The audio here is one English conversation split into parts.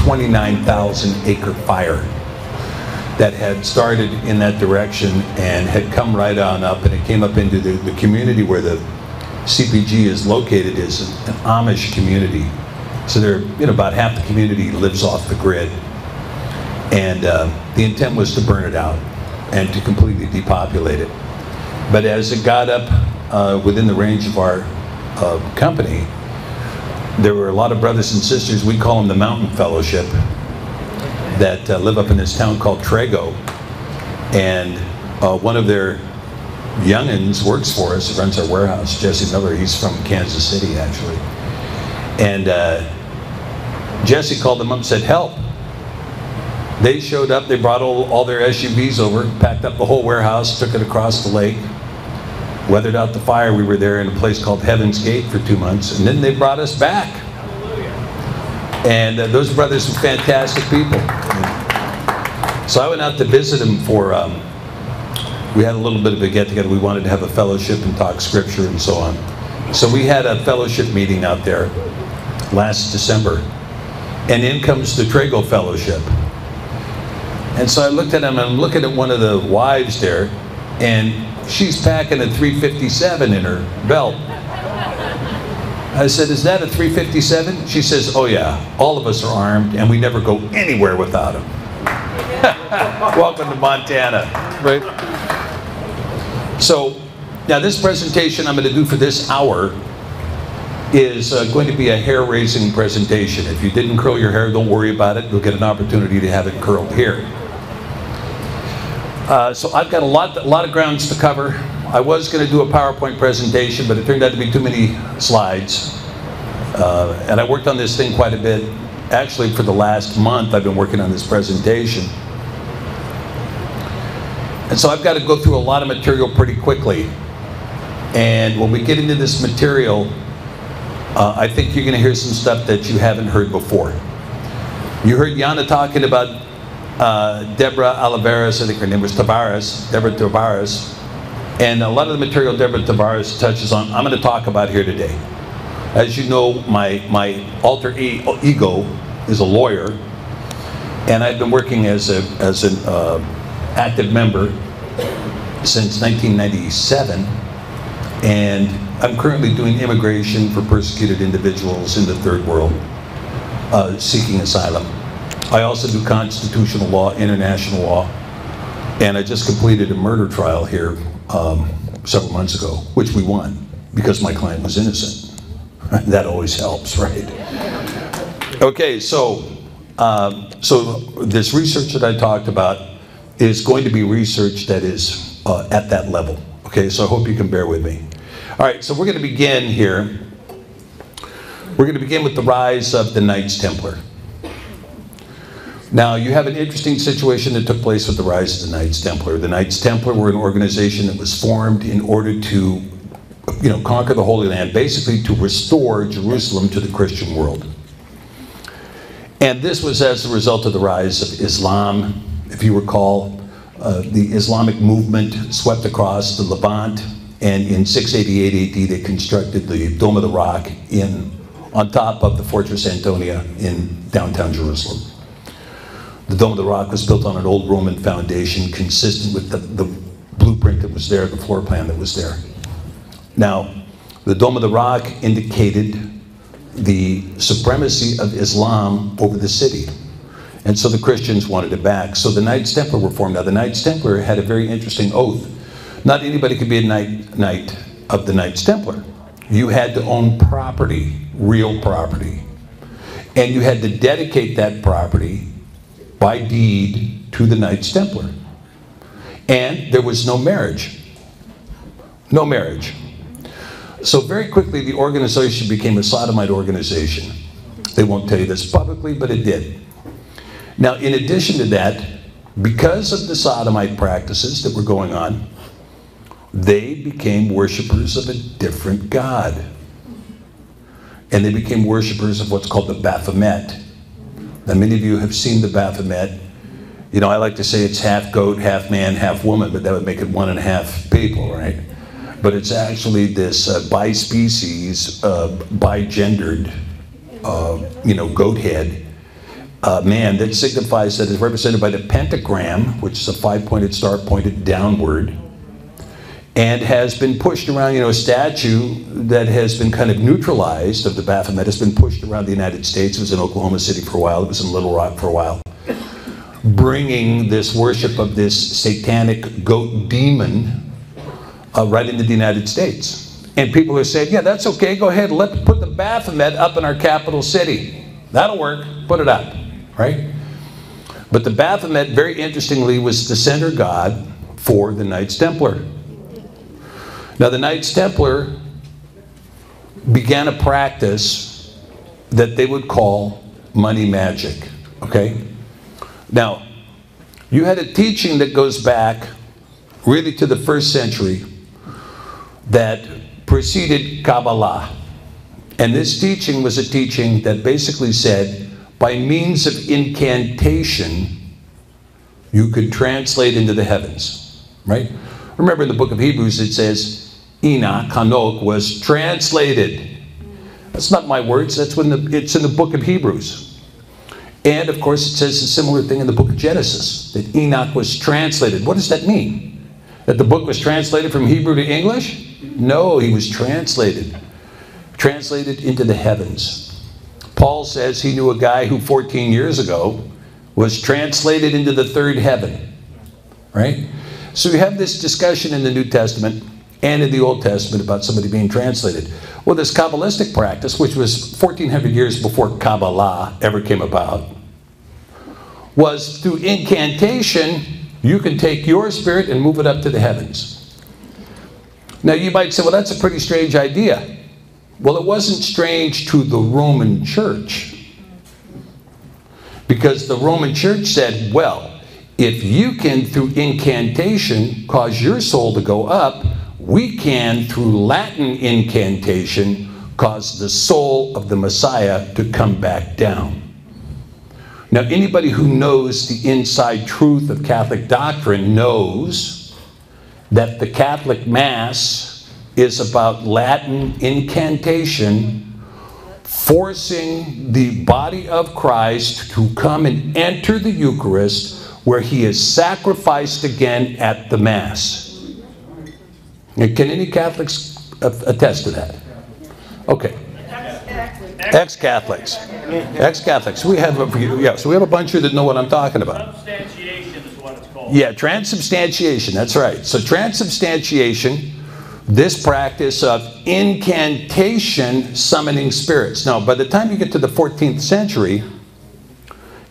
29,000-acre fire that had started in that direction and had come right on up, and it came up into the community where the CPG is located is an Amish community. So about half the community lives off the grid. And the intent was to burn it out and to completely depopulate it. But as it got up within the range of our company, there were a lot of brothers and sisters, we call them the Mountain Fellowship, that live up in this town called Trego. And one of their youngins works for us, runs our warehouse, Jesse Miller. He's from Kansas City, actually. And Jesse called them up and said, help. They showed up, they brought all their SUVs over, packed up the whole warehouse, took it across the lake, weathered out the fire. We were there in a place called Heaven's Gate for 2 months, and then they brought us back. And those brothers were fantastic people. So I went out to visit them for, we had a little bit of a get-together. We wanted to have a fellowship and talk scripture and so on. So we had a fellowship meeting out there last December. And in comes the Trego Fellowship. And so I looked at him, and I'm looking at one of the wives there, and she's packing a 357 in her belt. I said, is that a 357? She says, oh yeah, all of us are armed, and we never go anywhere without them. Welcome to Montana, right? So, now this presentation I'm going to do for this hour is going to be a hair-raising presentation. If you didn't curl your hair, don't worry about it. You'll get an opportunity to have it curled here. So I've got a lot of grounds to cover. I was going to do a PowerPoint presentation, but it turned out to be too many slides. And I worked on this thing quite a bit. Actually, for the last month, I've been working on this presentation. And so I've got to go through a lot of material pretty quickly. And when we get into this material, I think you're going to hear some stuff that you haven't heard before. You heard Yana talking about Deborah Olivares, I think her name was Tavares, Deborah Tavares. And a lot of the material Deborah Tavares touches on, I'm going to talk about here today. As you know, my alter ego is a lawyer, and I've been working as an active member since 1997, and I'm currently doing immigration for persecuted individuals in the third world seeking asylum. I also do constitutional law, international law, and I just completed a murder trial here several months ago, which we won because my client was innocent. That always helps, right? Okay, so this research that I talked about is going to be research that is at that level. Okay, so I hope you can bear with me. All right, so we're going to begin here. We're going to begin with the rise of the Knights Templar. Now, you have an interesting situation that took place with the rise of the Knights Templar. The Knights Templar were an organization that was formed in order to, conquer the Holy Land, basically to restore Jerusalem to the Christian world. And this was as a result of the rise of Islam. If you recall, the Islamic movement swept across the Levant, and in 688 AD they constructed the Dome of the Rock on top of the Fortress Antonia in downtown Jerusalem. The Dome of the Rock was built on an old Roman foundation consistent with the blueprint that was there, the floor plan that was there. Now, the Dome of the Rock indicated the supremacy of Islam over the city. And so the Christians wanted it back. So the Knights Templar were formed. Now, the Knights Templar had a very interesting oath. Not anybody could be a knight of the Knights Templar. You had to own property, real property. And you had to dedicate that property by deed to the Knights Templar. And there was no marriage. No marriage. So very quickly the organization became a sodomite organization. They won't tell you this publicly, but it did. Now, in addition to that, because of the sodomite practices that were going on, they became worshipers of a different god. And they became worshipers of what's called the Baphomet. Now, many of you have seen the Baphomet. I like to say it's half goat, half man, half woman, but that would make it 1.5 people, right? But it's actually this bispecies, bigendered, goat head. man that signifies, that is represented by the pentagram, which is a 5-pointed star pointed downward, and has been pushed around, a statue that has been kind of neutralized of the Baphomet has been pushed around the United States. It was in Oklahoma City for a while. It was in Little Rock for a while. Bringing this worship of this satanic goat demon right into the United States. And people are saying, yeah, that's okay. Go ahead. Put the Baphomet up in our capital city. That'll work. Put it up. Right? But the Baphomet, very interestingly, was the center god for the Knights Templar. Now, the Knights Templar began a practice that they would call money magic, okay? Now, you had a teaching that goes back really to the 1st century that preceded Kabbalah. And this teaching was a teaching that basically said, by means of incantation, you could translate into the heavens, right? Remember in the book of Hebrews it says, Enoch, Hanok, was translated. That's not my words, it's in the book of Hebrews. And of course it says a similar thing in the book of Genesis, that Enoch was translated. What does that mean? That the book was translated from Hebrew to English? No, he was translated into the heavens. Paul says he knew a guy who 14 years ago was translated into the 3rd heaven, right? So we have this discussion in the New Testament and in the Old Testament about somebody being translated. Well, this Kabbalistic practice, which was 1,400 years before Kabbalah ever came about, was through incantation, you can take your spirit and move it up to the heavens. Now you might say, well, that's a pretty strange idea. Well, it wasn't strange to the Roman Church. Because the Roman Church said, well, if you can, through incantation, cause your soul to go up, we can, through Latin incantation, cause the soul of the Messiah to come back down. Now, anybody who knows the inside truth of Catholic doctrine knows that the Catholic Mass is about Latin incantation forcing the body of Christ to come and enter the Eucharist where he is sacrificed again at the Mass. Can any Catholics attest to that? Okay. Ex-Catholics. Ex-Catholics. We have a bunch here that know what I'm talking about. Transubstantiation is what it's called. Yeah, transubstantiation. That's right. So transubstantiation, this practice of incantation summoning spirits. Now, by the time you get to the 14th century,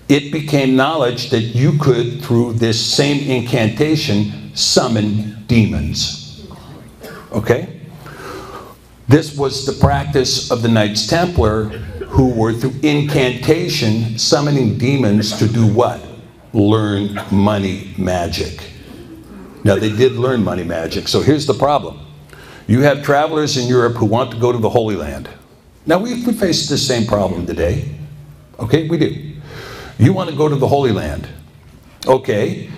it became knowledge that you could, through this same incantation, summon demons. Okay? This was the practice of the Knights Templar, who were through incantation summoning demons to do what? Learn money magic. Now they did learn money magic, so here's the problem. You have travelers in Europe who want to go to the Holy Land. Now we face the same problem today. Okay, we do. You want to go to the Holy Land. Okay,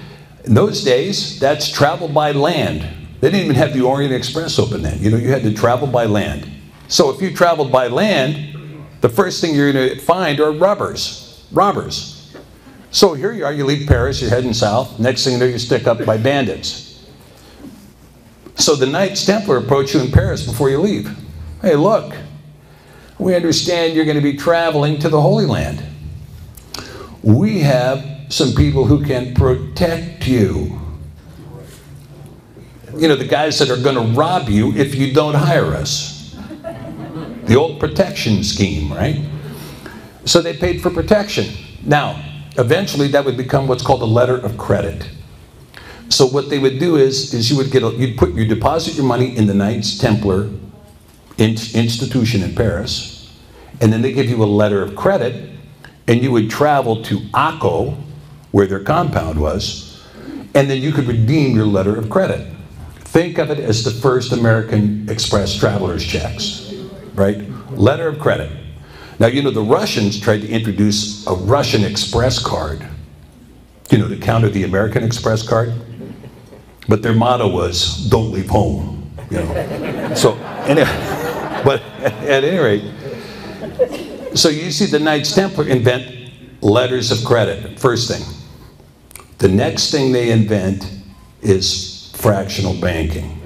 in those days, that's travel by land. They didn't even have the Orient Express open then. You had to travel by land. So if you traveled by land, the first thing you're going to find are robbers. So here you are, you leave Paris, you're heading south. Next thing you know, you're stuck up by bandits. So the Knights Templar approach you in Paris before you leave. Hey, look, we understand you're going to be traveling to the Holy Land. We have some people who can protect you. The guys that are going to rob you if you don't hire us. The old protection scheme, right? So they paid for protection. Now, eventually that would become what's called a letter of credit. So what they would do is you'd deposit your money in the Knights Templar institution in Paris, and then they give you a letter of credit, and you would travel to Akko, where their compound was, and then you could redeem your letter of credit. Think of it as the first American Express traveler's checks, right? Letter of credit. Now, the Russians tried to introduce a Russian Express card, to counter the American Express card. But their motto was, don't leave home, So, anyway, but at any rate, so you see the Knights Templar invent letters of credit, first thing. The next thing they invent is fractional banking.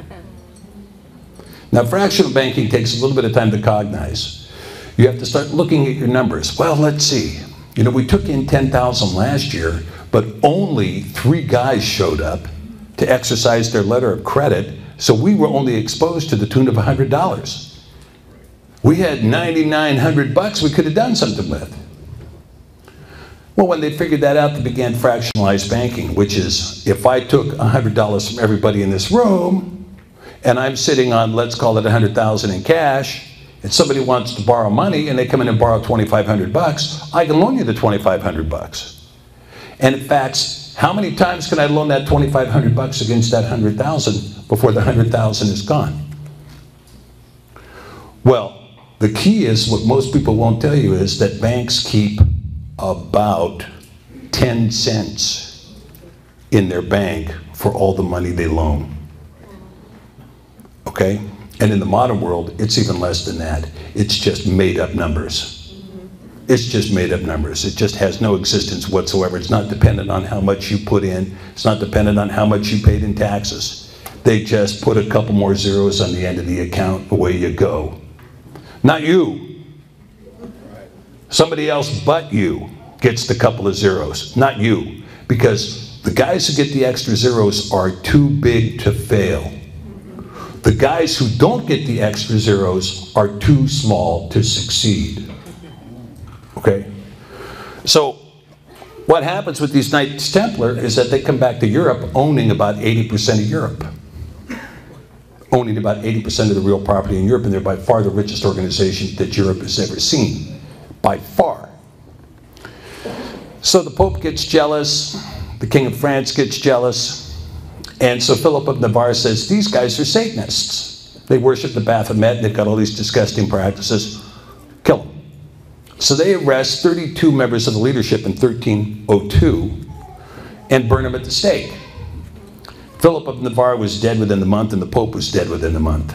Now, fractional banking takes a little bit of time to cognize. You have to start looking at your numbers. Well, let's see. You know, we took in 10,000 last year, but only 3 guys showed up to exercise their letter of credit, so we were only exposed to the tune of $100. We had 9,900 bucks we could have done something with. Well, when they figured that out, they began fractionalized banking, which is if I took $100 from everybody in this room, and I'm sitting on, let's call it $100,000 in cash, and somebody wants to borrow money, and they come in and borrow 2,500 bucks, I can loan you the 2,500 bucks. And in fact, how many times can I loan that 2,500 bucks against that 100,000 before the 100,000 is gone? Well, the key is, what most people won't tell you is that banks keep about 10 cents in their bank for all the money they loan. Okay? And in the modern world, it's even less than that. It's just made up numbers. It's just made up numbers. It just has no existence whatsoever. It's not dependent on how much you put in. It's not dependent on how much you paid in taxes. They just put a couple more zeros on the end of the account, away you go. Not you. Somebody else but you gets the couple of zeros, not you. Because the guys who get the extra zeros are too big to fail. The guys who don't get the extra zeros are too small to succeed. Okay? So, what happens with these Knights Templar is that they come back to Europe owning about 80% of Europe. Owning about 80% of the real property in Europe, and they're by far the richest organization that Europe has ever seen. By far. So the Pope gets jealous, the King of France gets jealous, and so Philip of Navarre says, these guys are Satanists. They worship the Baphomet, and they've got all these disgusting practices. Kill them. So they arrest 32 members of the leadership in 1302 and burn them at the stake. Philip of Navarre was dead within the month, and the Pope was dead within the month.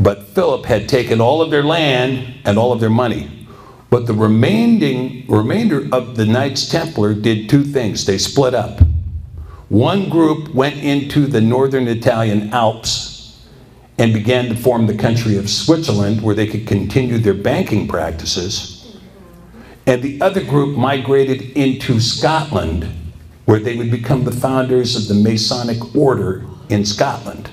But Philip had taken all of their land and all of their money. But the remainder of the Knights Templar did 2 things. They split up. One group went into the northern Italian Alps and began to form the country of Switzerland, where they could continue their banking practices. And the other group migrated into Scotland, where they would become the founders of the Masonic order in Scotland.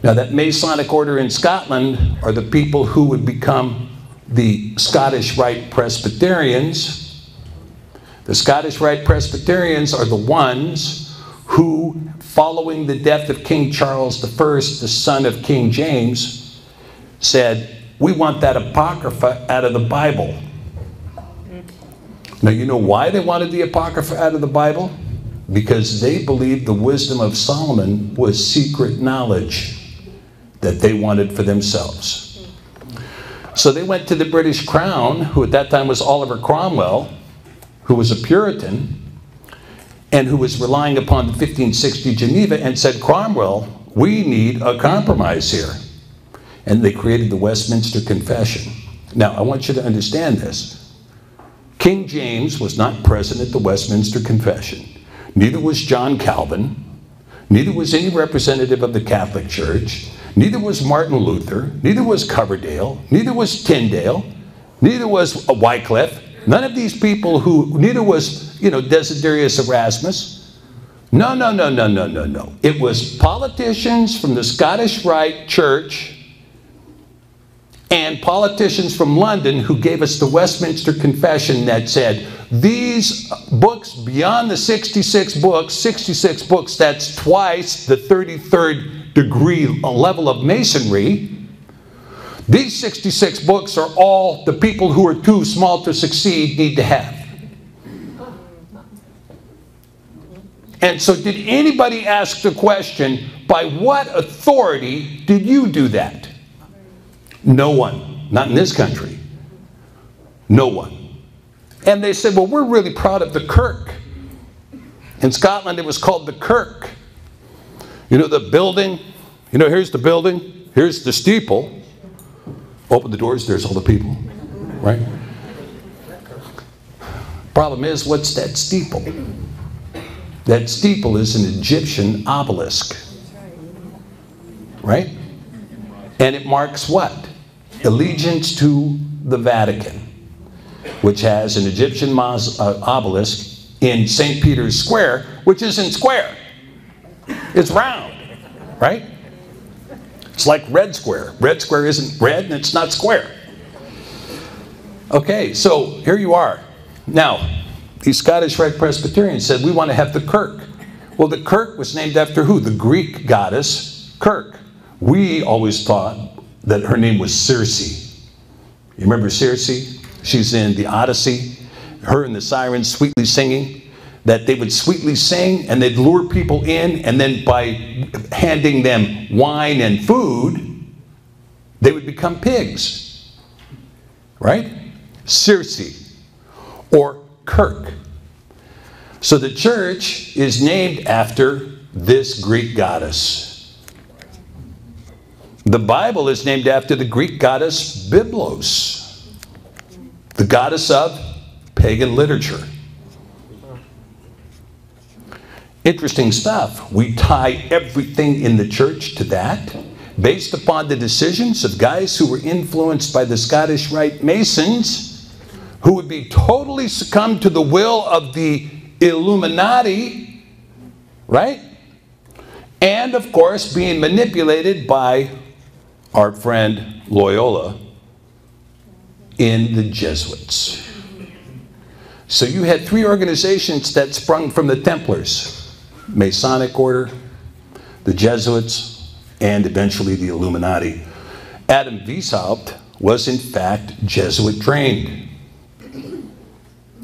Now, that Masonic order in Scotland are the people who would become the Scottish Rite Presbyterians. The Scottish Rite Presbyterians are the ones who, following the death of King Charles I, the son of King James, said, we want that Apocrypha out of the Bible. Now, you know why they wanted the Apocrypha out of the Bible? Because they believed the wisdom of Solomon was secret knowledge that they wanted for themselves. So they went to the British Crown, who at that time was Oliver Cromwell, who was a Puritan, and who was relying upon the 1560 Geneva, and said, Cromwell, we need a compromise here. And they created the Westminster Confession. Now, I want you to understand this. King James was not present at the Westminster Confession. Neither was John Calvin. Neither was any representative of the Catholic Church. Neither was Martin Luther. Neither was Coverdale. Neither was Tyndale. Neither was Wycliffe. None of these people neither was, Desiderius Erasmus. No. It was politicians from the Scottish Rite Church and politicians from London who gave us the Westminster Confession that said, these books, beyond the 66 books, that's twice the 33rd degree level of Masonry. These 66 books are all the people who are too small to succeed need to have. And so did anybody ask the question, by what authority did you do that? No one. Not in this country. No one. And they said, well, we're really proud of the Kirk. In Scotland, it was called the Kirk. You know the building? Here's the building. Here's the steeple. Open the doors, there's all the people, right? Problem is, what's that steeple? That steeple is an Egyptian obelisk. Right? And it marks what? Allegiance to the Vatican, which has an Egyptian obelisk in St. Peter's Square, which isn't square. It's round, right? It's like Red Square. Red Square isn't red and it's not square. Okay, so here you are. Now, the Scottish Rite Presbyterians said, we want to have the Kirk. Well, the Kirk was named after who? The Greek goddess Kirk. We always thought that her name was Circe. You remember Circe? She's in the Odyssey. Her and the sirens sweetly singing. That they would sweetly sing and they'd lure people in, and then by handing them wine and food, they would become pigs. Right? Circe or Kirk. So the church is named after this Greek goddess. The Bible is named after the Greek goddess Byblos, the goddess of pagan literature. Interesting stuff. We tie everything in the church to that, based upon the decisions of guys who were influenced by the Scottish Rite Masons, who would be totally succumbed to the will of the Illuminati, right? And of course being manipulated by our friend Loyola in the Jesuits. So you had three organizations that sprung from the Templars: Masonic Order, the Jesuits, and eventually the Illuminati. Adam Weishaupt was in fact Jesuit trained.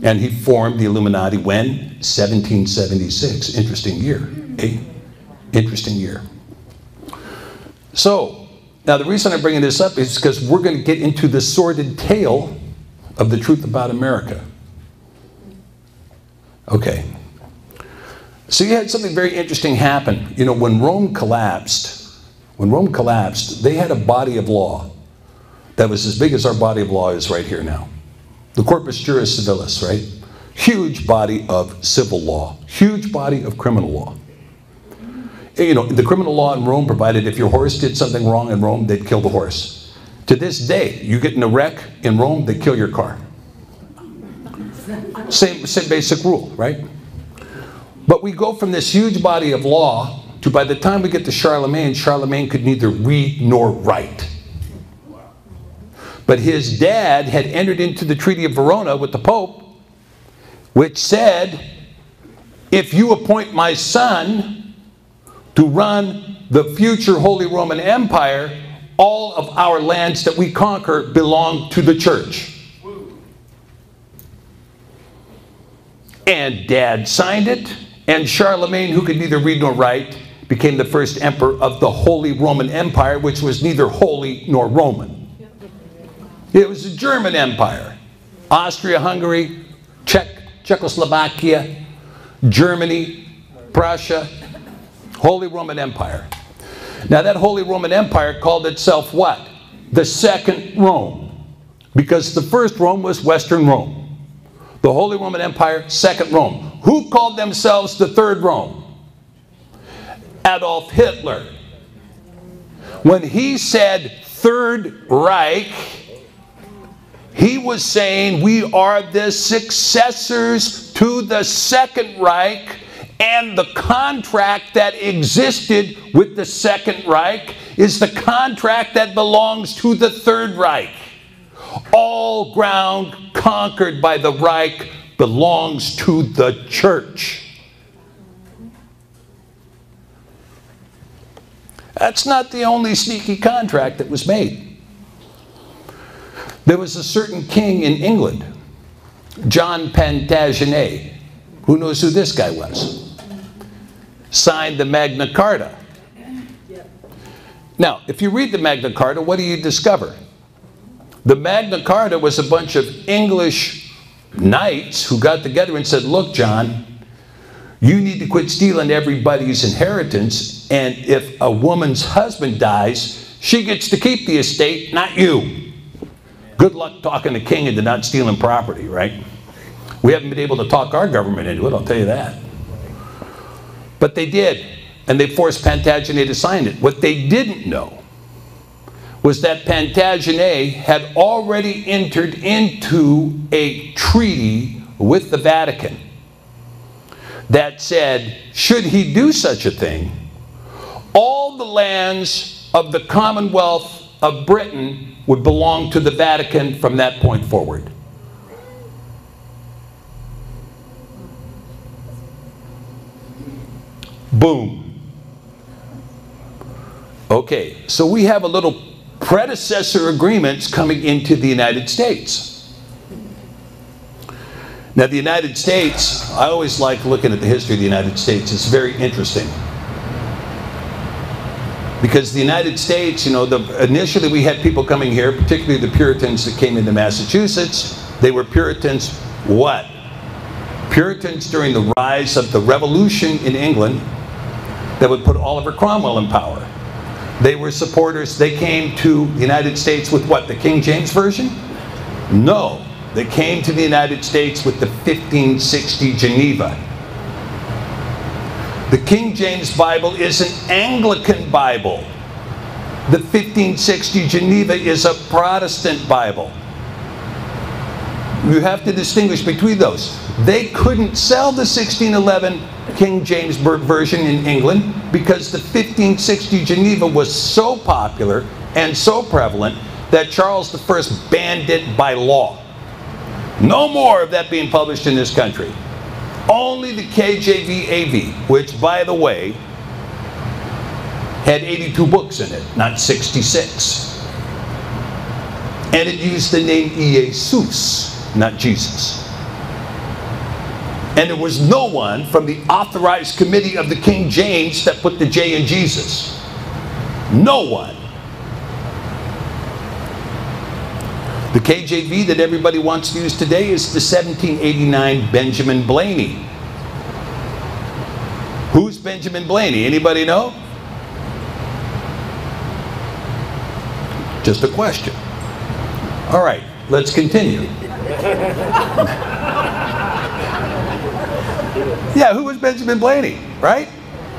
And he formed the Illuminati when? 1776. Interesting year. Interesting year. So, now the reason I'm bringing this up is because we're going to get into the sordid tale of the truth about America. Okay. So you had something very interesting happen. You know, when Rome collapsed, they had a body of law that was as big as our body of law is right here now. The Corpus Juris Civilis, right? Huge body of civil law. Huge body of criminal law. You know, the criminal law in Rome provided if your horse did something wrong in Rome, they'd kill the horse. To this day, you get in a wreck in Rome, they kill your car. Same basic rule, right? But we go from this huge body of law to, by the time we get to Charlemagne, Charlemagne could neither read nor write. But his dad had entered into the Treaty of Verona with the Pope, which said, if you appoint my son to run the future Holy Roman Empire, all of our lands that we conquer belong to the church. And Dad signed it, and Charlemagne, who could neither read nor write, became the first emperor of the Holy Roman Empire, which was neither holy nor Roman. It was a German empire. Austria-Hungary, Czechoslovakia, Germany, Prussia, Holy Roman Empire. Now that Holy Roman Empire called itself what? The Second Rome. Because the first Rome was Western Rome. The Holy Roman Empire, Second Rome. Who called themselves the Third Rome? Adolf Hitler. When he said Third Reich, he was saying we are the successors to the Second Reich, and the contract that existed with the Second Reich is the contract that belongs to the Third Reich. All ground conquered by the Reich belongs to the church. That's not the only sneaky contract that was made. There was a certain king in England, John Plantagenet. Who knows who this guy was? Signed the Magna Carta. Now, if you read the Magna Carta, what do you discover? The Magna Carta was a bunch of English knights who got together and said, look, John, you need to quit stealing everybody's inheritance, and if a woman's husband dies, she gets to keep the estate, not you. Good luck talking the king into not stealing property, right? We haven't been able to talk our government into it, I'll tell you that. But they did, and they forced Plantagenet to sign it. What they didn't know was that Plantagenet had already entered into a treaty with the Vatican that said, should he do such a thing, all the lands of the Commonwealth of Britain would belong to the Vatican from that point forward. Boom. Okay, so we have a little predecessor agreements coming into the United States. Now the United States, I always like looking at the history of the United States. It's very interesting. Because the United States, you know, initially we had people coming here, particularly the Puritans that came into Massachusetts. They were Puritans what? Puritans during the rise of the Revolution in England that would put Oliver Cromwell in power. They were supporters. They came to the United States with what? The King James Version? No. They came to the United States with the 1560 Geneva. The King James Bible is an Anglican Bible. The 1560 Geneva is a Protestant Bible. You have to distinguish between those. They couldn't sell the 1611 King James Version in England because the 1560 Geneva was so popular and so prevalent that Charles I banned it by law. No more of that being published in this country. Only the KJV AV, which, by the way, had 82 books in it, not 66. And it used the name Jesus, not Jesus. And there was no one from the authorized committee of the King James that put the J in Jesus. No one. The KJV that everybody wants to use today is the 1789 Benjamin Blaney. Who's Benjamin Blaney? Anybody know? Just a question. All right, let's continue. Yeah, who was Benjamin Blaney, right?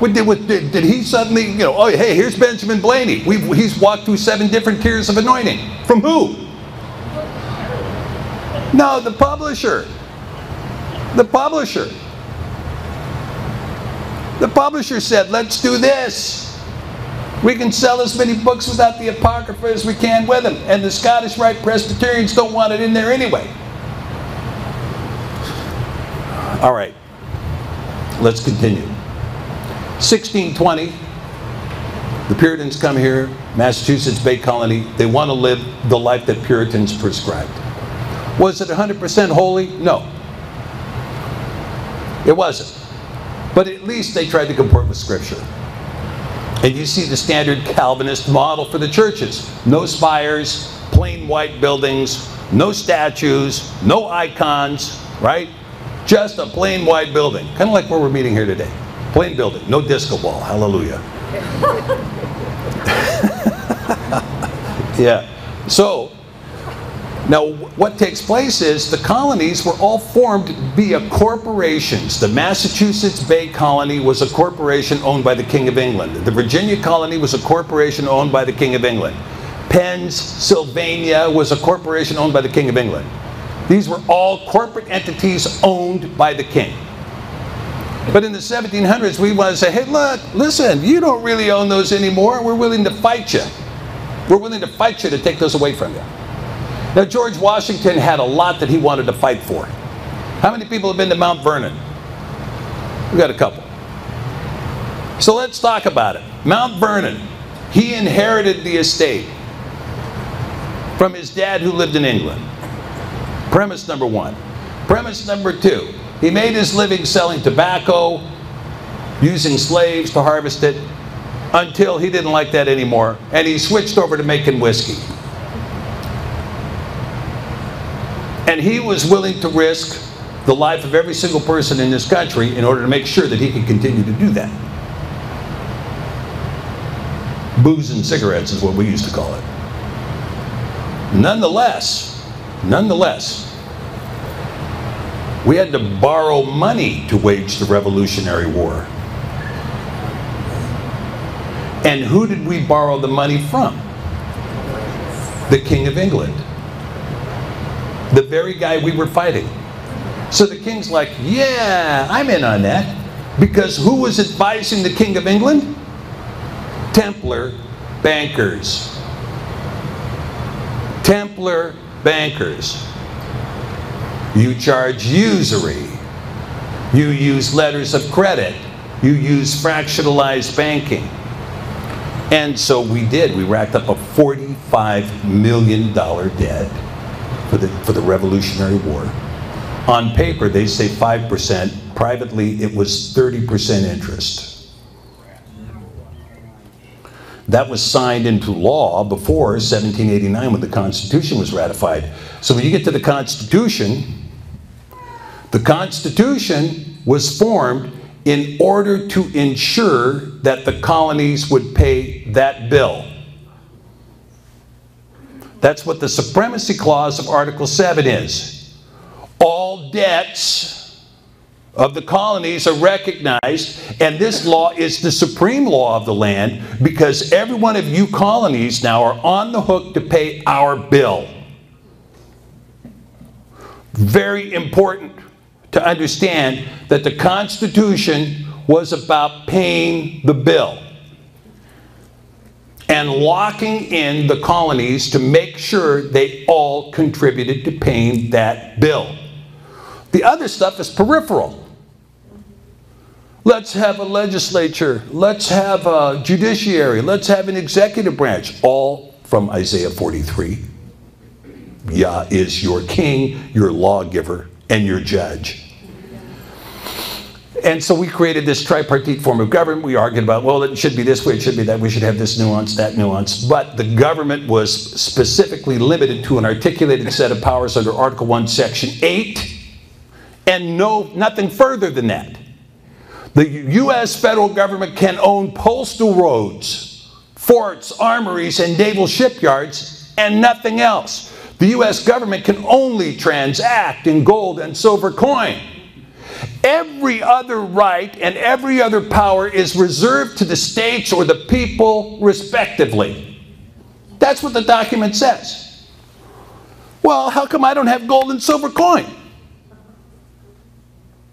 Did he suddenly, you know, oh, hey, here's Benjamin Blaney. He's walked through 7 different tiers of anointing. From who? No, the publisher. The publisher. The publisher said, let's do this. We can sell as many books without the Apocrypha as we can with them. And the Scottish Rite Presbyterians don't want it in there anyway. All right. Let's continue. 1620, the Puritans come here, Massachusetts Bay Colony. They want to live the life that Puritans prescribed. Was it 100% holy? No. It wasn't. But at least they tried to comport with Scripture. And you see the standard Calvinist model for the churches. No spires, plain white buildings, no statues, no icons, right? Just a plain white building. Kind of like where we're meeting here today. Plain building, no disco ball. Hallelujah. Yeah. So, now what takes place is the colonies were all formed via corporations. The Massachusetts Bay Colony was a corporation owned by the King of England. The Virginia Colony was a corporation owned by the King of England. Pennsylvania was a corporation owned by the King of England. These were all corporate entities owned by the king. But in the 1700s, we want to say, hey, look, listen, you don't really own those anymore. We're willing to fight you. We're willing to fight you to take those away from you. Now, George Washington had a lot that he wanted to fight for. How many people have been to Mount Vernon? We've got a couple. So let's talk about it. Mount Vernon, he inherited the estate from his dad who lived in England. Premise number 1. Premise number 2. He made his living selling tobacco, using slaves to harvest it, until he didn't like that anymore, and he switched over to making whiskey. And he was willing to risk the life of every single person in this country in order to make sure that he could continue to do that. Booze and cigarettes is what we used to call it. Nonetheless, We had to borrow money to wage the Revolutionary War. And who did we borrow the money from? The King of England. The very guy we were fighting. So the king's like, yeah, I'm in on that. Because who was advising the King of England? Templar bankers. Templar bankers. You charge usury. You use letters of credit. You use fractionalized banking. And so we did. We racked up a $45 million debt for the Revolutionary War. On paper, they say 5%. Privately, it was 30% interest. That was signed into law before 1789 when the Constitution was ratified. So when you get to the Constitution was formed in order to ensure that the colonies would pay that bill. That's what the Supremacy Clause of Article 7 is. All debts of the colonies are recognized, and this law is the supreme law of the land because every one of you colonies now are on the hook to pay our bill. Very important to understand that the Constitution was about paying the bill and locking in the colonies to make sure they all contributed to paying that bill. The other stuff is peripheral. Let's have a legislature, let's have a judiciary, let's have an executive branch, all from Isaiah 43. Yah is your king, your lawgiver, and your judge. And so we created this tripartite form of government. We argued about, well, it should be this way, it should be that, we should have this nuance, that nuance. But the government was specifically limited to an articulated set of powers under Article 1, Section 8, and nothing further than that. The U.S. federal government can own postal roads, forts, armories, and naval shipyards, and nothing else. The U.S. government can only transact in gold and silver coin. Every other right and every other power is reserved to the states or the people respectively. That's what the document says. Well, how come I don't have gold and silver coin?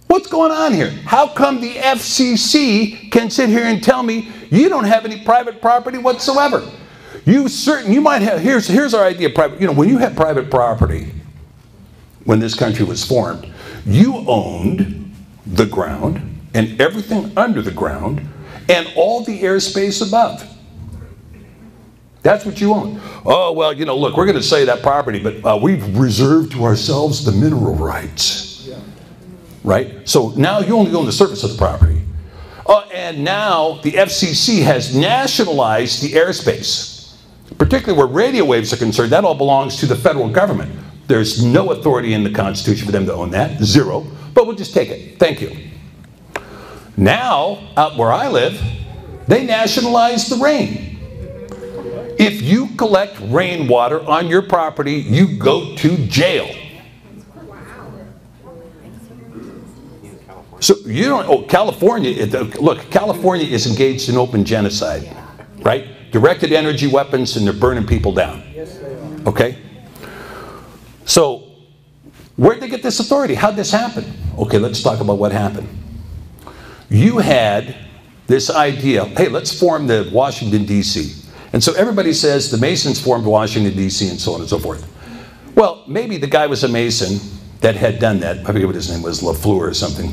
What's going on here? How come the FCC can sit here and tell me you don't have any private property whatsoever? You might have, here's our idea of private, when you have private property, when this country was formed, you owned the ground and everything under the ground and all the airspace above. That's what you own. Oh, well, look, we're going to say that property, but we've reserved to ourselves the mineral rights. Yeah. Right? So now you only own the surface of the property. And now the FCC has nationalized the airspace. Particularly where radio waves are concerned, that all belongs to the federal government. There's no authority in the Constitution for them to own that, zero, but we'll just take it. Thank you. Now, out where I live, they nationalize the rain. If you collect rainwater on your property, you go to jail. So you don't, California, look, California is engaged in open genocide, right? Directed energy weapons, and they're burning people down. Okay? So, where'd they get this authority? How'd this happen? Okay, let's talk about what happened. You had this idea, hey, let's form the Washington, D.C. And so everybody says the Masons formed Washington, D.C. and so on and so forth. Well, maybe the guy was a Mason that had done that. I forget what his name was, LaFleur or something.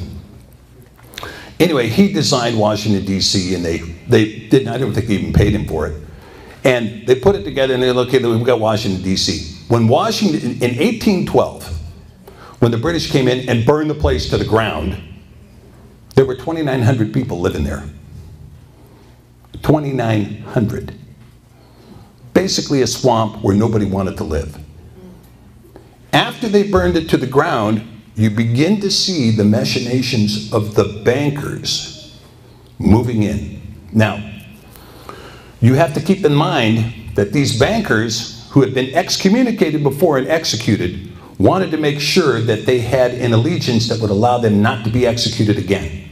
Anyway, he designed Washington, D.C., and they didn't, I don't think they even paid him for it. And they put it together, and they looked, okay, we've got Washington, D.C. When Washington, in 1812, when the British came in and burned the place to the ground, there were 2,900 people living there. 2,900. Basically a swamp where nobody wanted to live. After they burned it to the ground, you begin to see the machinations of the bankers moving in. Now, you have to keep in mind that these bankers, who had been excommunicated before and executed, wanted to make sure that they had an allegiance that would allow them not to be executed again.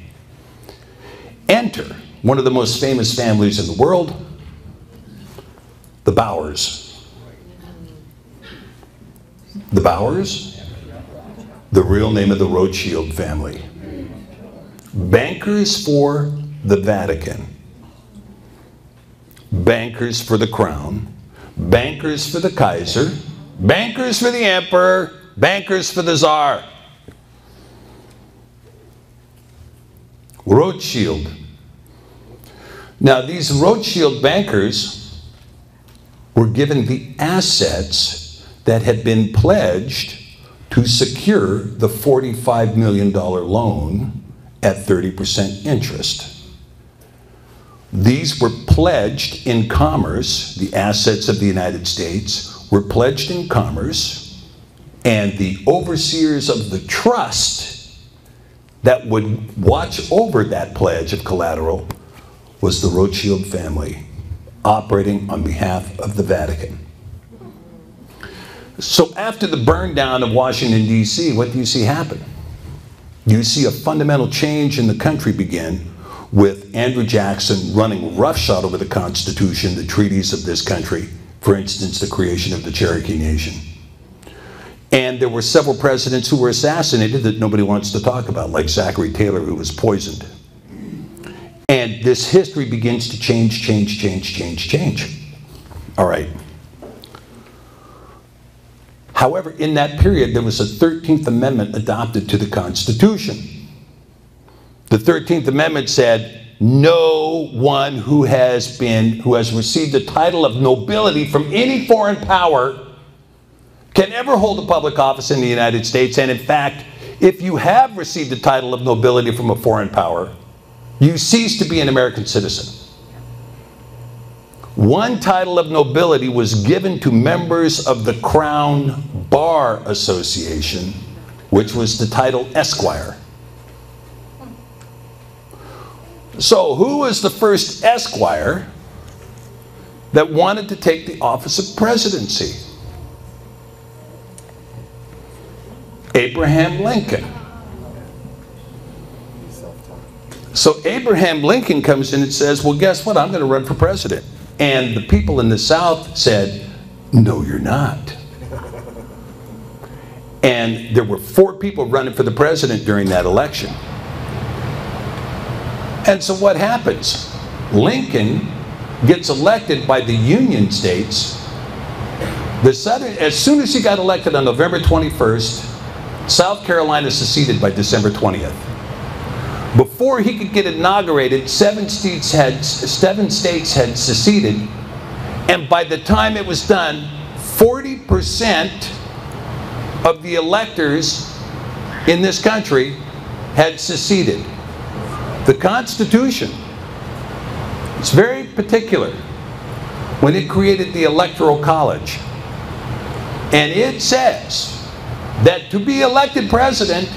Enter one of the most famous families in the world, the Bowers. The Bowers, the real name of the Rothschild family. Bankers for the Vatican. Bankers for the crown. Bankers for the Kaiser. Bankers for the emperor. Bankers for the Tsar. Rothschild. Now, these Rothschild bankers were given the assets that had been pledged to secure the $45 million loan at 30% interest. These were pledged in commerce. The assets of the United States were pledged in commerce, and the overseers of the trust that would watch over that pledge of collateral was the Rothschild family, operating on behalf of the Vatican. So after the burn down of Washington, D.C., what do you see happen? You see a fundamental change in the country begin with Andrew Jackson running roughshod over the Constitution, the treaties of this country, for instance, the creation of the Cherokee Nation. And there were several presidents who were assassinated that nobody wants to talk about, like Zachary Taylor, who was poisoned. And this history begins to change. All right. However, in that period, there was a 13th Amendment adopted to the Constitution. The 13th Amendment said, no one who has received the title of nobility from any foreign power can ever hold a public office in the United States. And in fact, if you have received the title of nobility from a foreign power, you cease to be an American citizen. One title of nobility was given to members of the Crown Bar Association, which was the title Esquire. So who was the first Esquire that wanted to take the office of presidency? Abraham Lincoln. So Abraham Lincoln comes in and says, well, guess what? I'm going to run for president. And the people in the South said, no, you're not. And there were 4 people running for the president during that election. And so what happens? Lincoln gets elected by the Union states. As soon as he got elected on November 21st, South Carolina seceded by December 20th. Before he could get inaugurated, 7 states had seceded, and by the time it was done, 40% of the electors in this country had seceded. The Constitution is very particular when it created the Electoral College. And it says that to be elected president,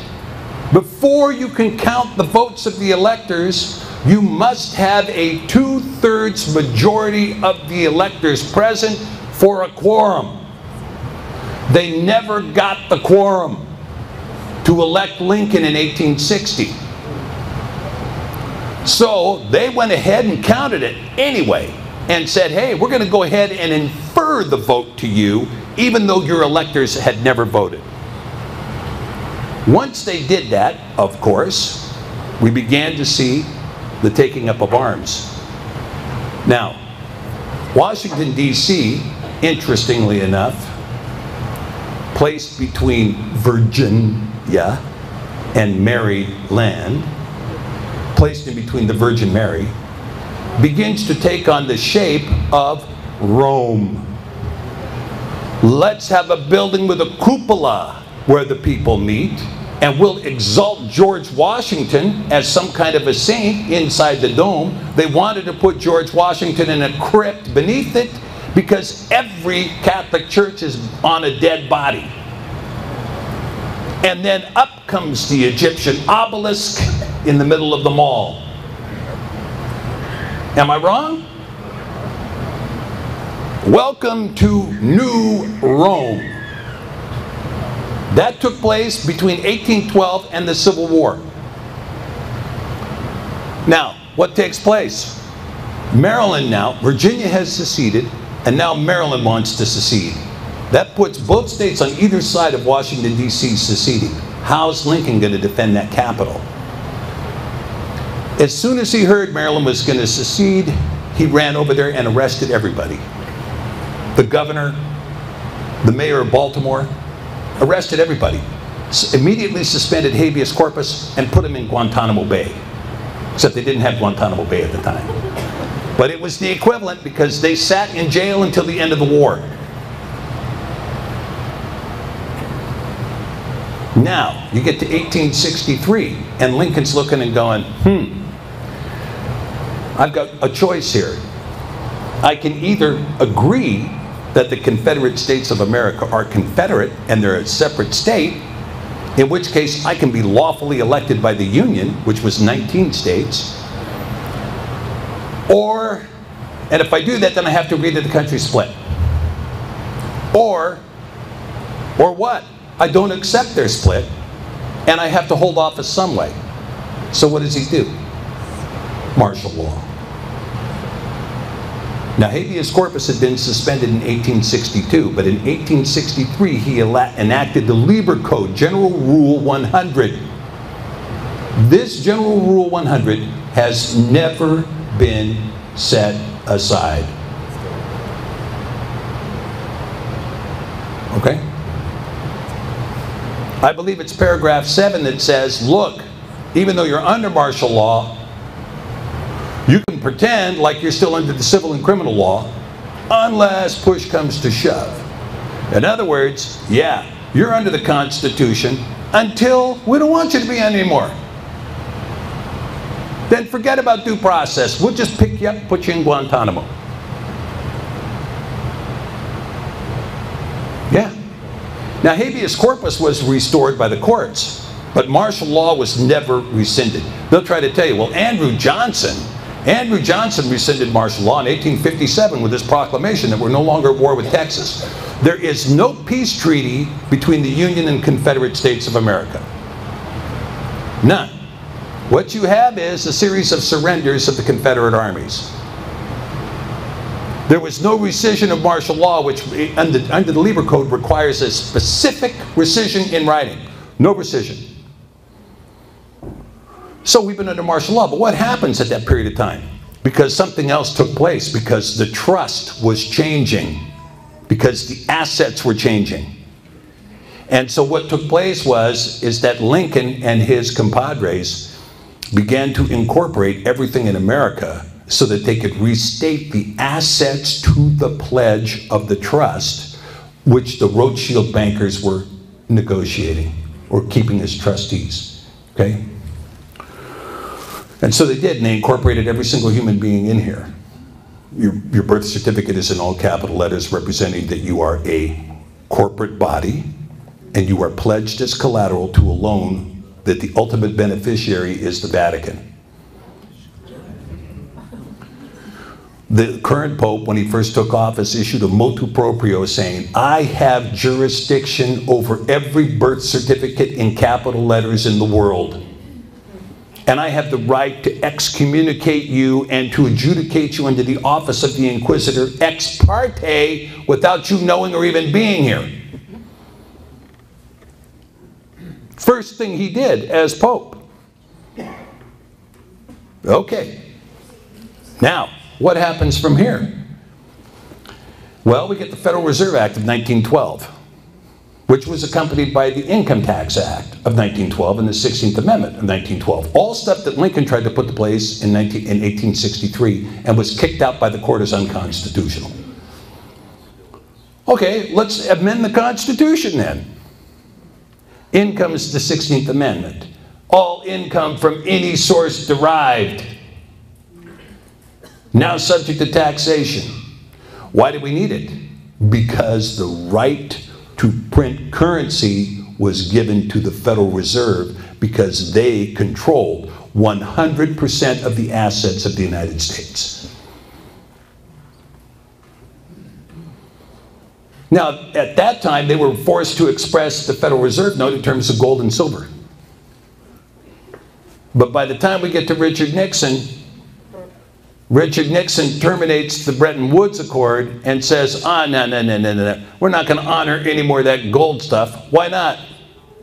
before you can count the votes of the electors, you must have a 2/3 majority of the electors present for a quorum. They never got the quorum to elect Lincoln in 1860. So they went ahead and counted it anyway and said, hey, we're going to go ahead and infer the vote to you, even though your electors had never voted. Once they did that, of course, we began to see the taking up of arms. Now, Washington, D.C., interestingly enough, placed between Virginia and Maryland, placed in between the Virgin Mary, begins to take on the shape of Rome. Let's have a building with a cupola where the people meet, and we'll exalt George Washington as some kind of a saint inside the dome. They wanted to put George Washington in a crypt beneath it because every Catholic church is on a dead body. And then up comes the Egyptian obelisk in the middle of the mall. Am I wrong? Welcome to New Rome. That took place between 1812 and the Civil War. Now, what takes place? Maryland now, Virginia has seceded, and now Maryland wants to secede. That puts both states on either side of Washington, D.C. seceding. How's Lincoln going to defend that capital? As soon as he heard Maryland was going to secede, he ran over there and arrested everybody. The governor, the mayor of Baltimore, arrested everybody. Immediately suspended habeas corpus and put him in Guantanamo Bay. Except they didn't have Guantanamo Bay at the time. But it was the equivalent because they sat in jail until the end of the war. Now, you get to 1863, and Lincoln's looking and going, I've got a choice here. I can either agree that the Confederate States of America are Confederate and they're a separate state, in which case I can be lawfully elected by the Union, which was 19 states, and if I do that, then I have to agree that the country split. Or what? I don't accept their split, and I have to hold office some way. So what does he do? Martial law. Now, habeas corpus had been suspended in 1862, but in 1863 he enacted the Lieber Code, General Rule 100. This General Rule 100 has never been set aside. Okay? I believe it's paragraph 7 that says, look, even though you're under martial law, you can pretend like you're still under the civil and criminal law unless push comes to shove. In other words, yeah, you're under the Constitution until we don't want you to be anymore. Then forget about due process. We'll just pick you up and put you in Guantanamo. Yeah. Now, habeas corpus was restored by the courts, but martial law was never rescinded. They'll try to tell you, well, Andrew Johnson rescinded martial law in 1857 with his proclamation that we're no longer at war with Texas. There is no peace treaty between the Union and Confederate States of America. None. What you have is a series of surrenders of the Confederate armies. There was no rescission of martial law, which under the Lieber Code requires a specific rescission in writing. No rescission. So we've been under martial law, but what happens at that period of time? Because something else took place, because the trust was changing, because the assets were changing. And so what took place is that Lincoln and his compadres began to incorporate everything in America so that they could restate the assets to the pledge of the trust, which the Rothschild bankers were negotiating or keeping as trustees. Okay? And so they did, and they incorporated every single human being in here. Your birth certificate is in all capital letters, representing that you are a corporate body and you are pledged as collateral to a loan that the ultimate beneficiary is the Vatican. The current Pope, when he first took office, issued a motu proprio saying, I have jurisdiction over every birth certificate in capital letters in the world. And I have the right to excommunicate you and to adjudicate you into the office of the Inquisitor ex parte without you knowing or even being here. First thing he did as Pope. Okay. Now, what happens from here? Well, we get the Federal Reserve Act of 1912, which was accompanied by the Income Tax Act of 1912 and the 16th Amendment of 1912. All stuff that Lincoln tried to put to place in 1863 and was kicked out by the court as unconstitutional. Okay, let's amend the Constitution then. In comes the 16th Amendment. All income from any source derived, now subject to taxation. Why do we need it? Because the right to print currency was given to the Federal Reserve because they controlled 100% of the assets of the United States. Now, at that time, they were forced to express the Federal Reserve note in terms of gold and silver. But by the time we get to Richard Nixon terminates the Bretton Woods Accord and says, no. We're not going to honor any more of that gold stuff. Why not?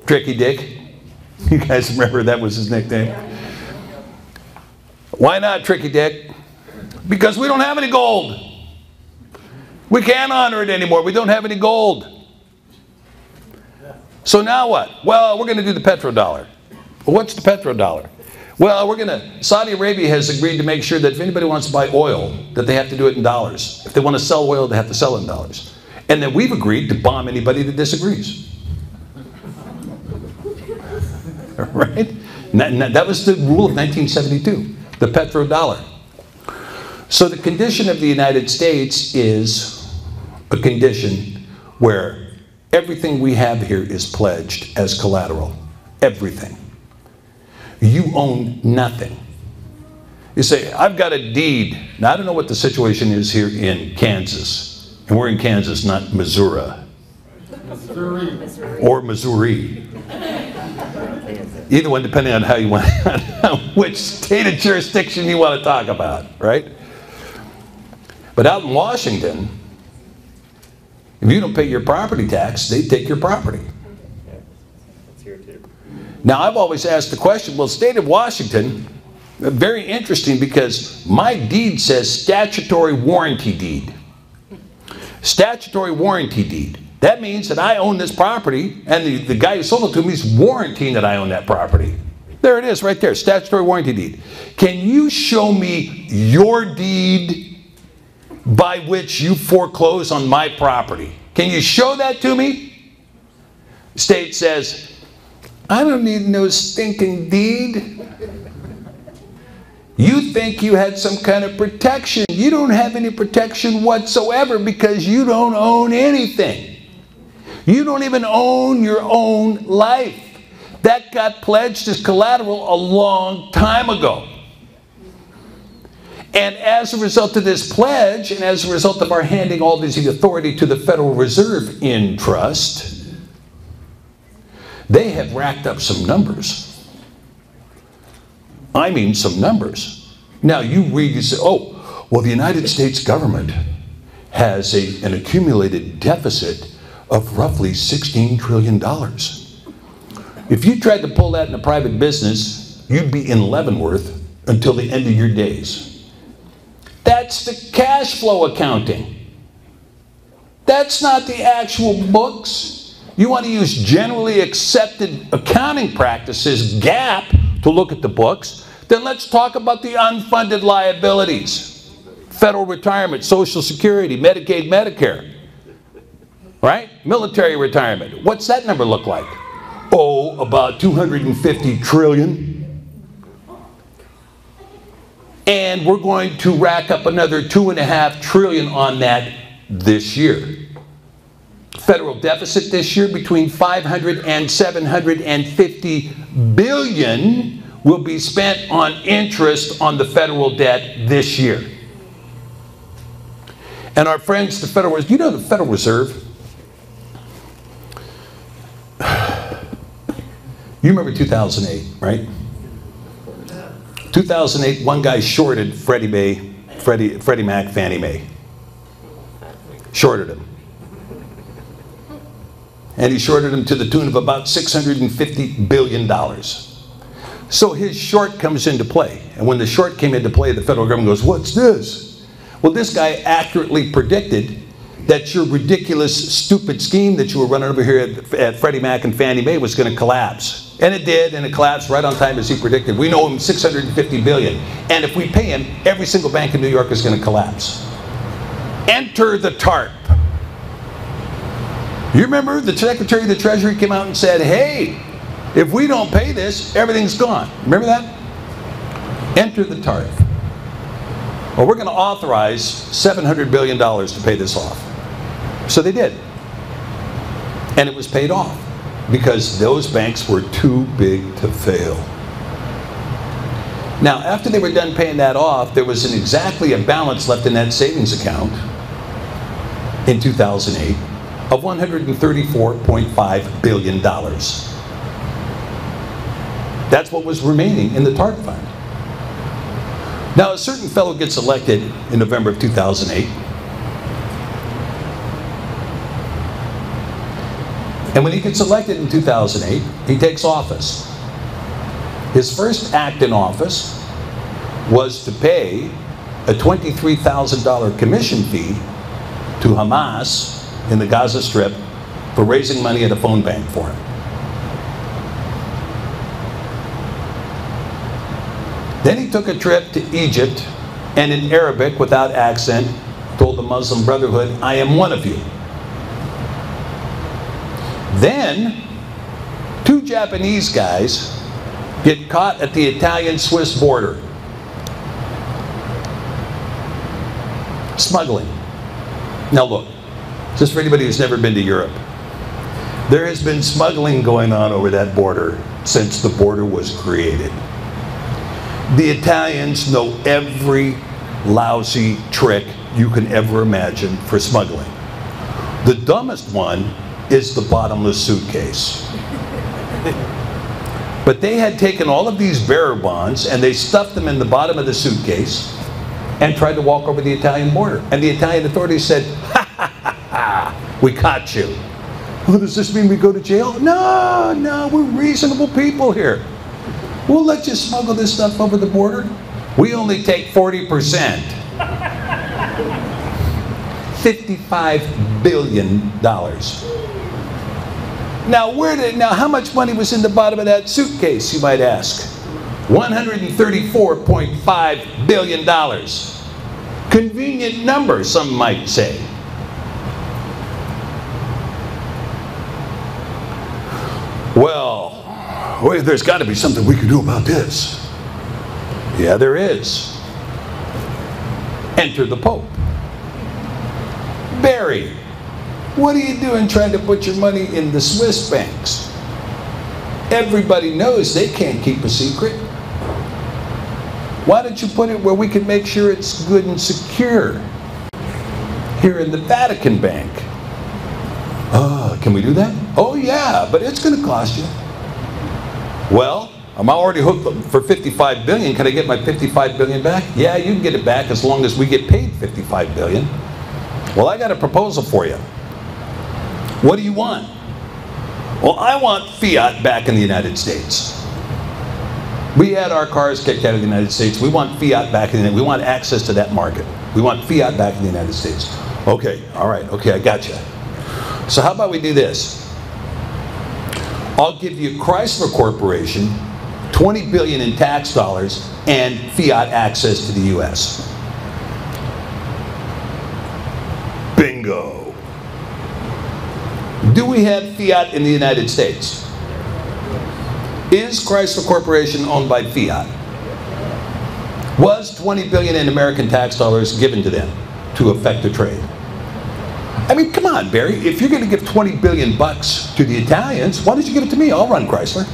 Tricky Dick. You guys remember that was his nickname? Why not, Tricky Dick? Because we don't have any gold. We can't honor it anymore. We don't have any gold. So now what? Well, we're going to do the petrodollar. Well, what's the petrodollar? Well, Saudi Arabia has agreed to make sure that if anybody wants to buy oil, that they have to do it in dollars. If they want to sell oil, they have to sell it in dollars. And then we've agreed to bomb anybody that disagrees. Right? That was the rule of 1972, the petrodollar. So the condition of the United States is a condition where everything we have here is pledged as collateral. Everything. You own nothing. You say, I've got a deed. Now, I don't know what the situation is here in Kansas. And we're in Kansas, not Missouri. Or Missouri. Either one, depending on how you want, which state of jurisdiction you want to talk about, right? But out in Washington, if you don't pay your property tax, they take your property. Now, I've always asked the question, well, state of Washington, very interesting because my deed says statutory warranty deed. Statutory warranty deed. That means that I own this property, and the guy who sold it to me is warranting that I own that property. There it is, right there, statutory warranty deed. Can you show me your deed by which you foreclose on my property? Can you show that to me? State says, I don't need no stinking deed. You think you had some kind of protection. You don't have any protection whatsoever because you don't own anything. You don't even own your own life. That got pledged as collateral a long time ago. And as a result of this pledge, and as a result of our handing all this authority to the Federal Reserve in trust, they have racked up some numbers. I mean some numbers. Now you read, you say, oh, well, the United States government has an accumulated deficit of roughly $16 trillion. If you tried to pull that in a private business, you'd be in Leavenworth until the end of your days. That's the cash flow accounting. That's not the actual books. You want to use generally accepted accounting practices, GAAP, to look at the books, then let's talk about the unfunded liabilities. Federal retirement, Social Security, Medicaid, Medicare. Right? Military retirement. What's that number look like? Oh, about 250 trillion. And we're going to rack up another 2.5 trillion on that this year. Federal deficit this year between 500 and 750 billion will be spent on interest on the federal debt this year. And our friends, the Federal Reserve, you know the Federal Reserve? You remember 2008, right? 2008, one guy shorted Freddie Mac, Fannie Mae. Shorted him. And he shorted him to the tune of about $650 billion. So his short comes into play. And when the short came into play, the federal government goes, what's this? Well, this guy accurately predicted that your ridiculous, stupid scheme that you were running over here at Freddie Mac and Fannie Mae was going to collapse. And it did, and it collapsed right on time as he predicted. We know him $650 billion. And if we pay him, every single bank in New York is going to collapse. Enter the TARP. You remember the Secretary of the Treasury came out and said, hey, if we don't pay this, everything's gone. Remember that? Enter the TARP. Well, we're going to authorize $700 billion to pay this off. So they did. And it was paid off because those banks were too big to fail. Now, after they were done paying that off, there was exactly a balance left in that savings account in 2008 of $134.5 billion. That's what was remaining in the TARP fund. Now, a certain fellow gets elected in November of 2008. And when he gets elected in 2008, he takes office. His first act in office was to pay a $23,000 commission fee to Hamas in the Gaza Strip for raising money at a phone bank for him. Then he took a trip to Egypt and in Arabic, without accent, told the Muslim Brotherhood, "I am one of you." Then, two Japanese guys get caught at the Italian-Swiss border. Smuggling. Now look, just for anybody who's never been to Europe, there has been smuggling going on over that border since the border was created. The Italians know every lousy trick you can ever imagine for smuggling. The dumbest one is the bottomless suitcase. But they had taken all of these bearer bonds and they stuffed them in the bottom of the suitcase and tried to walk over the Italian border. And the Italian authorities said, "Ha ha ha ha, we caught you." "Oh, does this mean we go to jail?" "No, no, we're reasonable people here. We'll let you smuggle this stuff over the border. We only take 40%. $55 billion. Now, how much money was in the bottom of that suitcase, you might ask? $134.5 billion. Convenient number, some might say. Well, there's got to be something we can do about this. Yeah, there is. Enter the Pope. "Barry, what are you doing trying to put your money in the Swiss banks? Everybody knows they can't keep a secret. Why don't you put it where we can make sure it's good and secure? Here in the Vatican Bank." "Can we do that?" "Oh yeah, but it's going to cost you." "Well, I'm already hooked for $55 billion. Can I get my $55 billion back?" "Yeah, you can get it back as long as we get paid $55 billion. "Well, I got a proposal for you." "What do you want?" "Well, I want fiat back in the United States. We had our cars kicked out of the United States. We want fiat back in the United States. We want access to that market. We want fiat back in the United States." "Okay, all right, okay, I got you. So how about we do this? I'll give you Chrysler Corporation $20 billion in tax dollars and fiat access to the U.S. Bingo. Do we have fiat in the United States? Is Chrysler Corporation owned by fiat? Was $20 billion in American tax dollars given to them to affect the trade? I mean, come on, Barry. If you're going to give $20 billion bucks to the Italians, why don't you give it to me? I'll run Chrysler.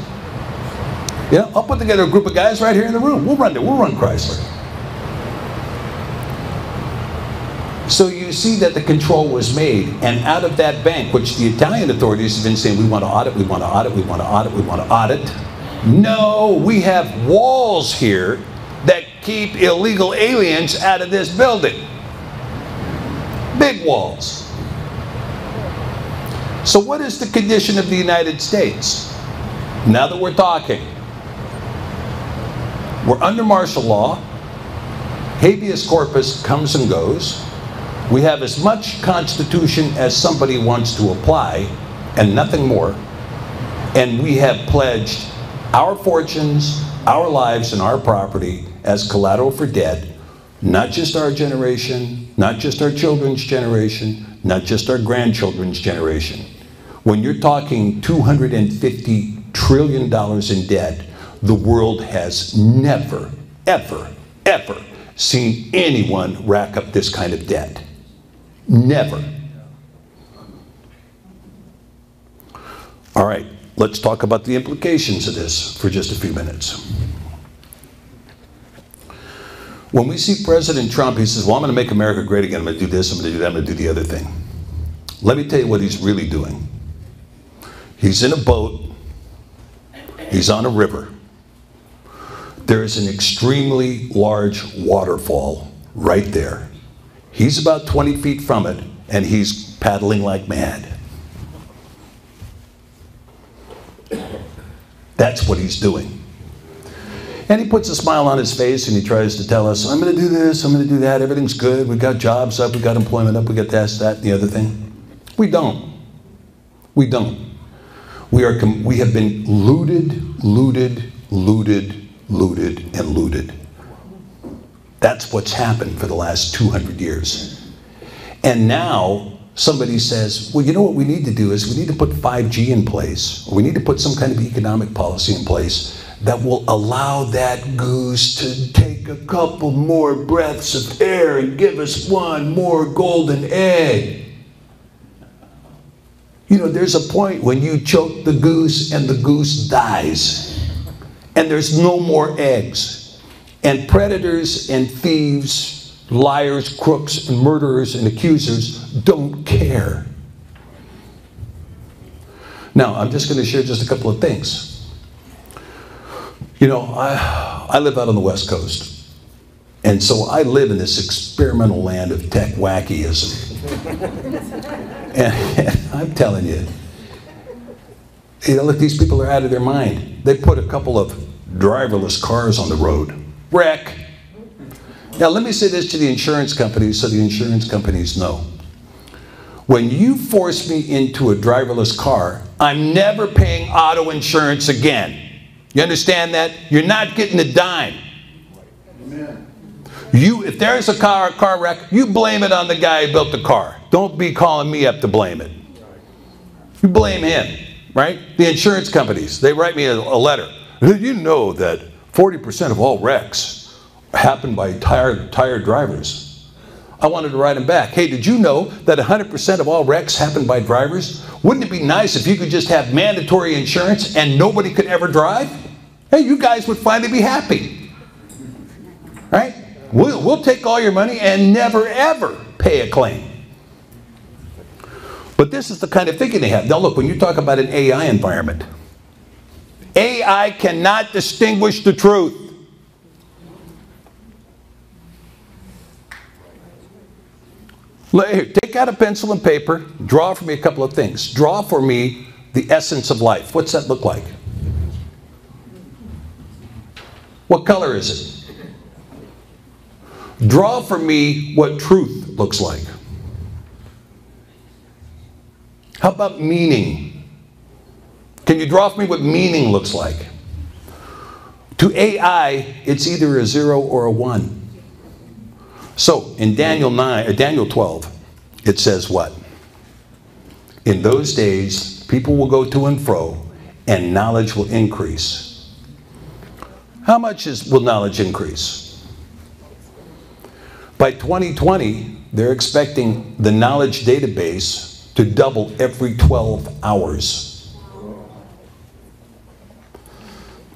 You know, I'll put together a group of guys right here in the room. We'll run Chrysler. So you see that the control was made, and out of that bank, which the Italian authorities have been saying, we want to audit, we want to audit, we want to audit, we want to audit. No, we have walls here that keep illegal aliens out of this building. Big walls. So what is the condition of the United States? Now that we're talking, we're under martial law. Habeas corpus comes and goes. We have as much Constitution as somebody wants to apply, and nothing more. And we have pledged our fortunes, our lives, and our property as collateral for debt, not just our generation, not just our children's generation, not just our grandchildren's generation. When you're talking $250 trillion in debt, the world has never, ever, ever seen anyone rack up this kind of debt. Never. All right, let's talk about the implications of this for just a few minutes. When we see President Trump, he says, well, I'm going to make America great again. I'm going to do this, I'm going to do that, I'm going to do the other thing. Let me tell you what he's really doing. He's in a boat. He's on a river. There's an extremely large waterfall right there. He's about 20 feet from it, and he's paddling like mad. That's what he's doing. And he puts a smile on his face and he tries to tell us, I'm going to do this, I'm going to do that, everything's good, we've got jobs up, we've got employment up, we've got this, that, and the other thing. We don't. We don't. We have been looted, looted, looted, looted, and looted. That's what's happened for the last 200 years. And now somebody says, well, you know what we need to do is we need to put 5G in place, or we need to put some kind of economic policy in place that will allow that goose to take a couple more breaths of air and give us one more golden egg. You know, there's a point when you choke the goose and the goose dies. And there's no more eggs. And predators and thieves, liars, crooks, and murderers and accusers don't care. Now, I'm just going to share just a couple of things. You know, I live out on the West Coast. And so I live in this experimental land of tech wackyism. And I'm telling you, look, these people are out of their mind. They put a couple of driverless cars on the road. Wreck. Now, let me say this to the insurance companies so the insurance companies know. When you force me into a driverless car, I'm never paying auto insurance again. You understand that? You're not getting a dime. Amen. If there's a car wreck, you blame it on the guy who built the car. Don't be calling me up to blame it. You blame him, right? The insurance companies, they write me a letter. Did you know that 40% of all wrecks happen by tired drivers? I wanted to write him back. Hey, did you know that 100% of all wrecks happen by drivers? Wouldn't it be nice if you could just have mandatory insurance and nobody could ever drive? Hey, you guys would finally be happy. Right? We'll take all your money and never ever pay a claim. But this is the kind of thinking they have. Now look, when you talk about an AI environment, AI cannot distinguish the truth. Here, take out a pencil and paper, draw for me a couple of things. Draw for me the essence of life. What's that look like? What color is it? Draw for me what truth looks like. How about meaning? Can you draw for me what meaning looks like? To AI, it's either a 0 or a 1. So in Daniel 12, it says what? In those days, people will go to and fro, and knowledge will increase. How much will knowledge increase? By 2020, they're expecting the knowledge database to double every 12 hours.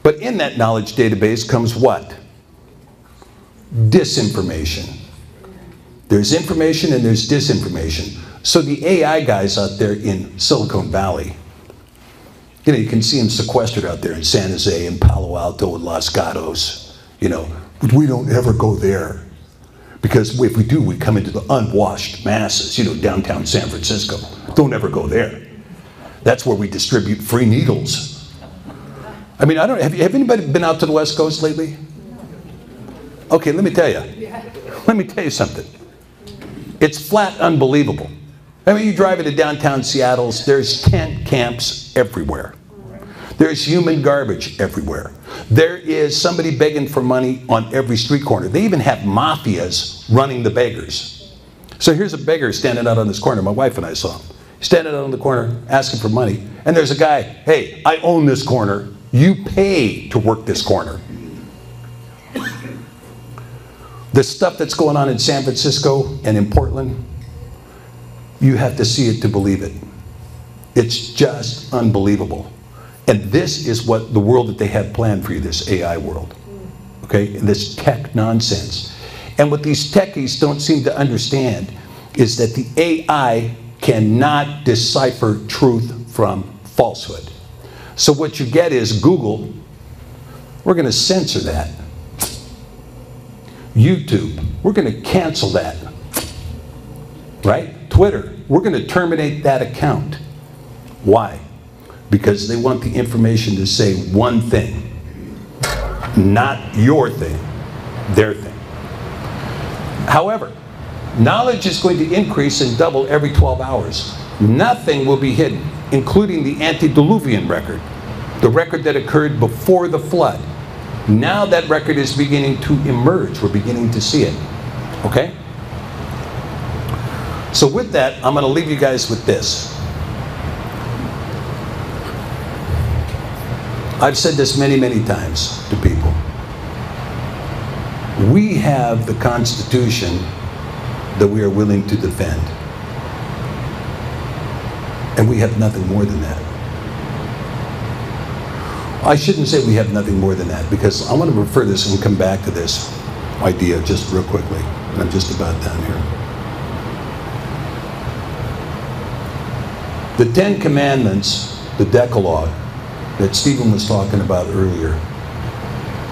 But in that knowledge database comes what? Disinformation. There's information and there's disinformation. So the AI guys out there in Silicon Valley, you know, you can see them sequestered out there in San Jose and Palo Alto and Los Gatos. You know, but we don't ever go there. Because if we do, we come into the unwashed masses, you know, downtown San Francisco. Don't ever go there. That's where we distribute free needles. I mean, I don't know, have anybody been out to the West Coast lately? Okay, let me tell you. Let me tell you something. It's flat unbelievable. I mean, you drive into downtown Seattle, there's tent camps everywhere. There's human garbage everywhere. There is somebody begging for money on every street corner. They even have mafias running the beggars. So here's a beggar standing out on this corner. My wife and I saw him. Standing out on the corner asking for money. And there's a guy, hey, I own this corner. You pay to work this corner. The stuff that's going on in San Francisco and in Portland, you have to see it to believe it. It's just unbelievable. And this is what the world that they have planned for you, this AI world. Okay, and this tech nonsense. And what these techies don't seem to understand is that the AI cannot decipher truth from falsehood. So what you get is Google, we're going to censor that. YouTube, we're going to cancel that. Right? Twitter, we're going to terminate that account. Why? Because they want the information to say one thing. Not your thing, their thing. However, knowledge is going to increase and double every 12 hours. Nothing will be hidden, including the antediluvian record, the record that occurred before the flood. Now that record is beginning to emerge. We're beginning to see it. Okay? So with that, I'm going to leave you guys with this. I've said this many, many times to people. We have the Constitution that we are willing to defend. And we have nothing more than that. I shouldn't say we have nothing more than that, because I want to refer this and come back to this idea just real quickly. And I'm just about done here. The Ten Commandments, the Decalogue, that Stephen was talking about earlier,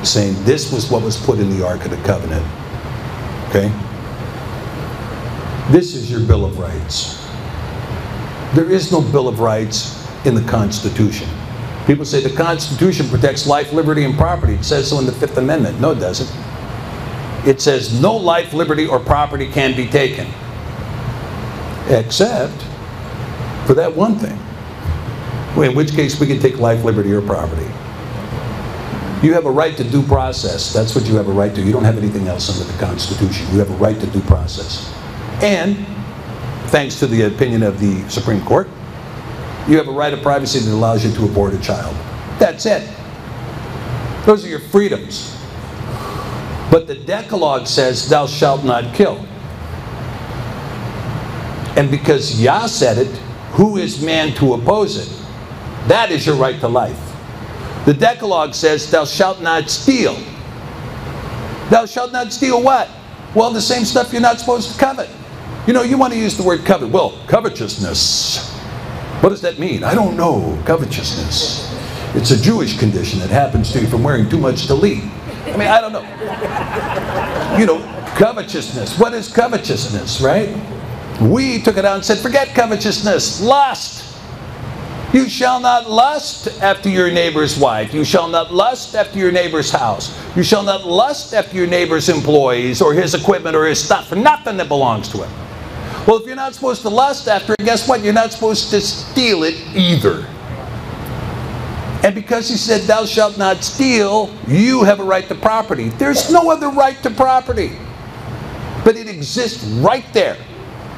saying this was what was put in the Ark of the Covenant. Okay? This is your Bill of Rights. There is no Bill of Rights in the Constitution. People say the Constitution protects life, liberty, and property. It says so in the Fifth Amendment. No, it doesn't. It says no life, liberty, or property can be taken. Except for that one thing. In which case we can take life, liberty, or property. You have a right to due process. That's what you have a right to. You don't have anything else under the Constitution. You have a right to due process. And, thanks to the opinion of the Supreme Court, you have a right of privacy that allows you to abort a child. That's it. Those are your freedoms. But the Decalogue says, thou shalt not kill. And because Yah said it, who is man to oppose it? That is your right to life. The Decalogue says, thou shalt not steal. Thou shalt not steal what? Well, the same stuff you're not supposed to covet. You know, you want to use the word covet. Well, covetousness. What does that mean? I don't know. Covetousness. It's a Jewish condition that happens to you from wearing too much tallit. I mean, I don't know. You know, covetousness. What is covetousness, right? We took it out and said, forget covetousness. Lust. You shall not lust after your neighbor's wife. You shall not lust after your neighbor's house. You shall not lust after your neighbor's employees or his equipment or his stuff, or nothing that belongs to him. Well, if you're not supposed to lust after it, guess what? You're not supposed to steal it either. And because he said, thou shalt not steal, you have a right to property. There's no other right to property. But it exists right there.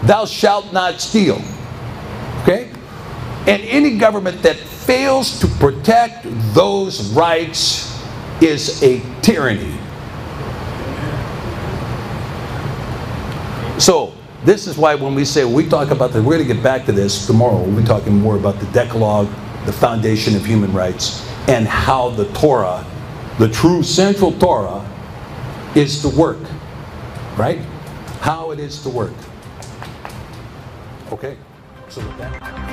Thou shalt not steal. Okay? And any government that fails to protect those rights is a tyranny. So, this is why when we say, we talk about that, we're going to get back to this tomorrow. We'll be talking more about the Decalogue, the foundation of human rights, and how the Torah, the true central Torah, is to work. Right? How it is to work. Okay? So with that.